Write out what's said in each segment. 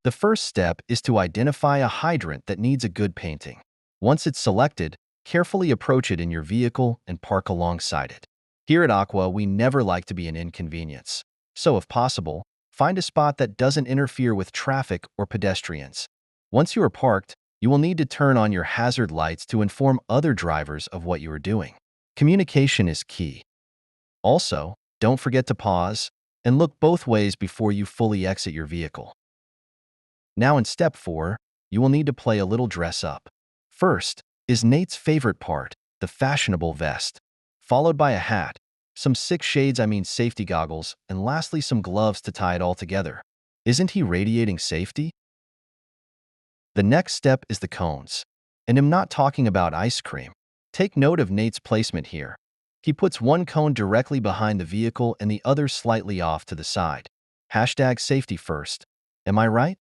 The first step is to identify a hydrant that needs a good painting. Once it's selected, carefully approach it in your vehicle and park alongside it. Here at Aqua, we never like to be an inconvenience. So if possible, find a spot that doesn't interfere with traffic or pedestrians. Once you are parked, you will need to turn on your hazard lights to inform other drivers of what you are doing. Communication is key. Also, don't forget to pause and look both ways before you fully exit your vehicle. Now in step 4, you will need to play a little dress up. First is Nate's favorite part, the fashionable vest, followed by a hat, some safety goggles, and lastly some gloves to tie it all together. Isn't he radiating safety? The next step is the cones. And I'm not talking about ice cream. Take note of Nate's placement here. He puts one cone directly behind the vehicle and the other slightly off to the side. Hashtag safety first. Am I right?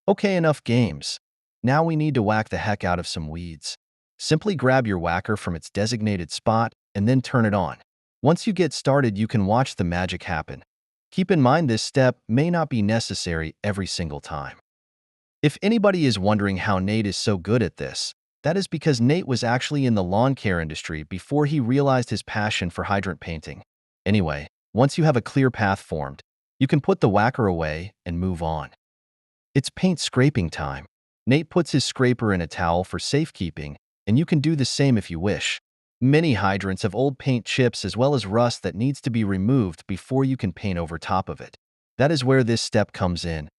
Okay, enough games. Now we need to whack the heck out of some weeds. Simply grab your whacker from its designated spot and then turn it on. Once you get started, you can watch the magic happen. Keep in mind this step may not be necessary every single time. If anybody is wondering how Nate is so good at this, that is because Nate was actually in the lawn care industry before he realized his passion for hydrant painting. Anyway, once you have a clear path formed, you can put the whacker away and move on. It's paint scraping time. Nate puts his scraper in a towel for safekeeping, and you can do the same if you wish. Many hydrants have old paint chips as well as rust that needs to be removed before you can paint over top of it. That is where this step comes in.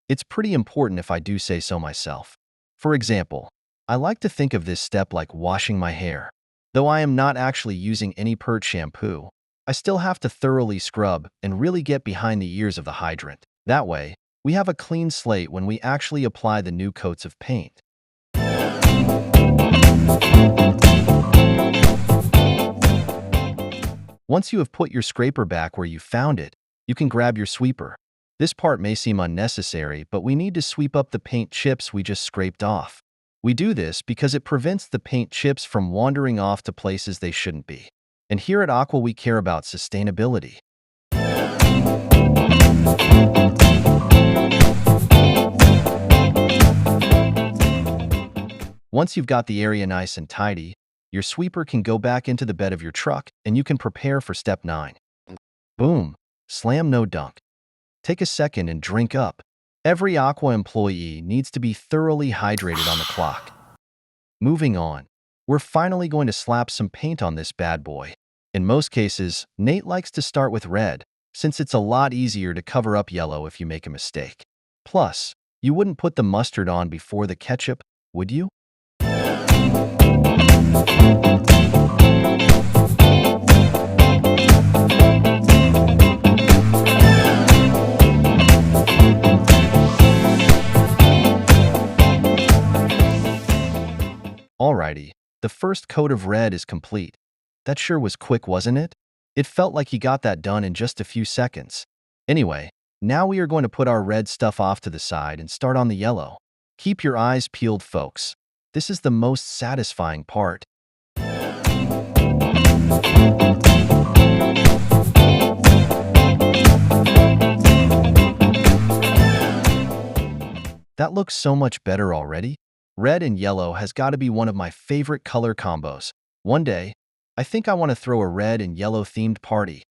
It's pretty important if I do say so myself. For example, I like to think of this step like washing my hair. Though I am not actually using any pert shampoo, I still have to thoroughly scrub and really get behind the ears of the hydrant. That way, we have a clean slate when we actually apply the new coats of paint. Once you have put your scraper back where you found it, you can grab your sweeper. This part may seem unnecessary, but we need to sweep up the paint chips we just scraped off. We do this because it prevents the paint chips from wandering off to places they shouldn't be. And here at Aqua, we care about sustainability. Once you've got the area nice and tidy, your sweeper can go back into the bed of your truck and you can prepare for step 9. Boom! Slam no dunk. Take a second and drink up. Every Aqua employee needs to be thoroughly hydrated on the clock. Moving on, we're finally going to slap some paint on this bad boy. In most cases, Nate likes to start with red, since it's a lot easier to cover up yellow if you make a mistake. Plus, you wouldn't put the mustard on before the ketchup, would you? Alrighty, the first coat of red is complete. That sure was quick, wasn't it? It felt like he got that done in just a few seconds. Anyway, now we are going to put our red stuff off to the side and start on the yellow. Keep your eyes peeled, folks. This is the most satisfying part. That looks so much better already. Red and yellow has got to be one of my favorite color combos. One day, I think I want to throw a red and yellow themed party.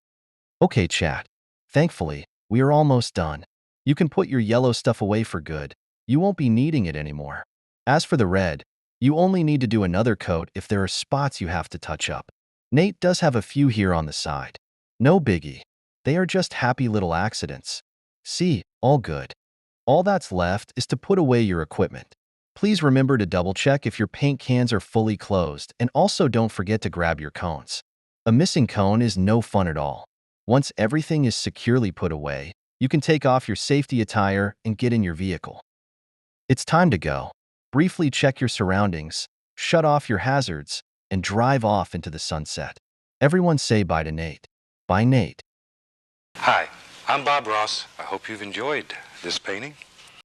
Okay, chat. Thankfully, we are almost done. You can put your yellow stuff away for good. You won't be needing it anymore. As for the red, you only need to do another coat if there are spots you have to touch up. Nate does have a few here on the side. No biggie. They are just happy little accidents. See, all good. All that's left is to put away your equipment. Please remember to double-check if your paint cans are fully closed, and also don't forget to grab your cones. A missing cone is no fun at all. Once everything is securely put away, you can take off your safety attire and get in your vehicle. It's time to go. Briefly check your surroundings, shut off your hazards, and drive off into the sunset. Everyone say bye to Nate. Bye, Nate. Hi, I'm Bob Ross. I hope you've enjoyed this painting.